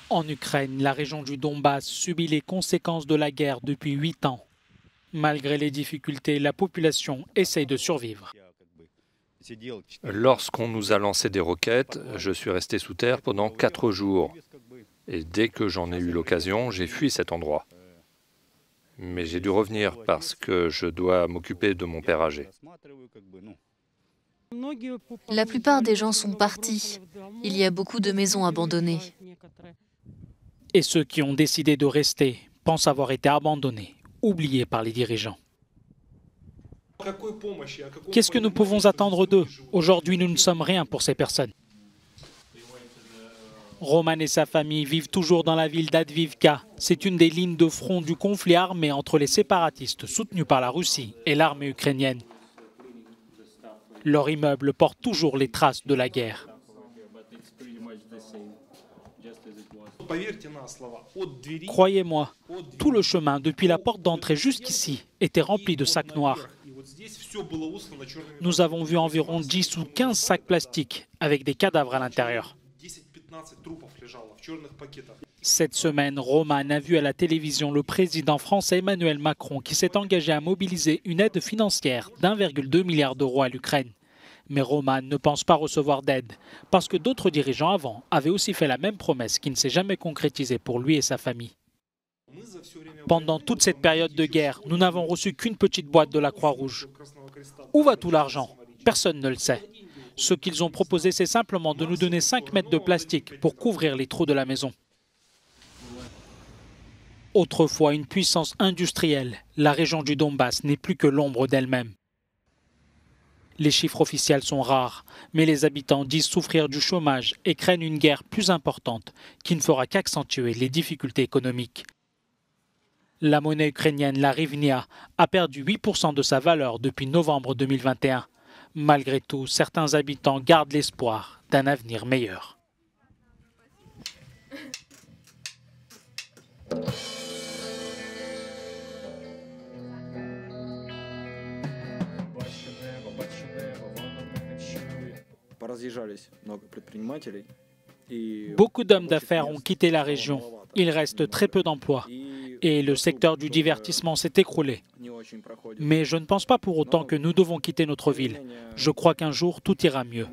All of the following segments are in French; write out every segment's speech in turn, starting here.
En Ukraine, la région du Donbass subit les conséquences de la guerre depuis 8 ans. Malgré les difficultés, la population essaye de survivre. Lorsqu'on nous a lancé des roquettes, je suis resté sous terre pendant 4 jours. Et dès que j'en ai eu l'occasion, j'ai fui cet endroit. Mais j'ai dû revenir parce que je dois m'occuper de mon père âgé. La plupart des gens sont partis. Il y a beaucoup de maisons abandonnées. Et ceux qui ont décidé de rester pensent avoir été abandonnés, oubliés par les dirigeants. Qu'est-ce que nous pouvons attendre d'eux? Aujourd'hui, nous ne sommes rien pour ces personnes. Roman et sa famille vivent toujours dans la ville d'Advivka. C'est une des lignes de front du conflit armé entre les séparatistes soutenus par la Russie et l'armée ukrainienne. Leur immeuble porte toujours les traces de la guerre. Croyez-moi, tout le chemin depuis la porte d'entrée jusqu'ici était rempli de sacs noirs. Nous avons vu environ 10 ou 15 sacs plastiques avec des cadavres à l'intérieur. Cette semaine, Roman a vu à la télévision le président français Emmanuel Macron qui s'est engagé à mobiliser une aide financière d'1,2 milliard d'euros à l'Ukraine. Mais Roman ne pense pas recevoir d'aide, parce que d'autres dirigeants avant avaient aussi fait la même promesse qui ne s'est jamais concrétisée pour lui et sa famille. Pendant toute cette période de guerre, nous n'avons reçu qu'une petite boîte de la Croix-Rouge. Où va tout l'argent? Personne ne le sait. Ce qu'ils ont proposé, c'est simplement de nous donner 5 mètres de plastique pour couvrir les trous de la maison. Autrefois une puissance industrielle, la région du Donbass n'est plus que l'ombre d'elle-même. Les chiffres officiels sont rares, mais les habitants disent souffrir du chômage et craignent une guerre plus importante qui ne fera qu'accentuer les difficultés économiques. La monnaie ukrainienne, la hryvnia, a perdu 8% de sa valeur depuis novembre 2021. Malgré tout, certains habitants gardent l'espoir d'un avenir meilleur. Beaucoup d'hommes d'affaires ont quitté la région. Il reste très peu d'emplois. Et le secteur du divertissement s'est écroulé. Mais je ne pense pas pour autant que nous devons quitter notre ville. Je crois qu'un jour, tout ira mieux.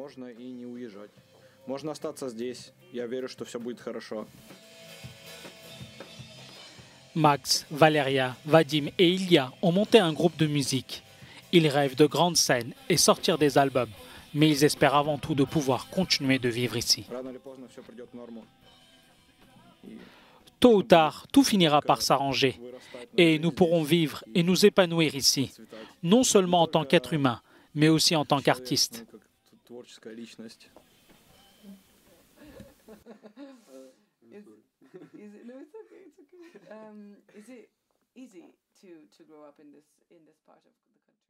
Max, Valeria, Vadim et Ilya ont monté un groupe de musique. Ils rêvent de grandes scènes et sortir des albums, mais ils espèrent avant tout de pouvoir continuer de vivre ici. Tôt ou tard, tout finira par s'arranger et nous pourrons vivre et nous épanouir ici, non seulement en tant qu'être humain, mais aussi en tant qu'artiste. Is it easy to grow up in this part of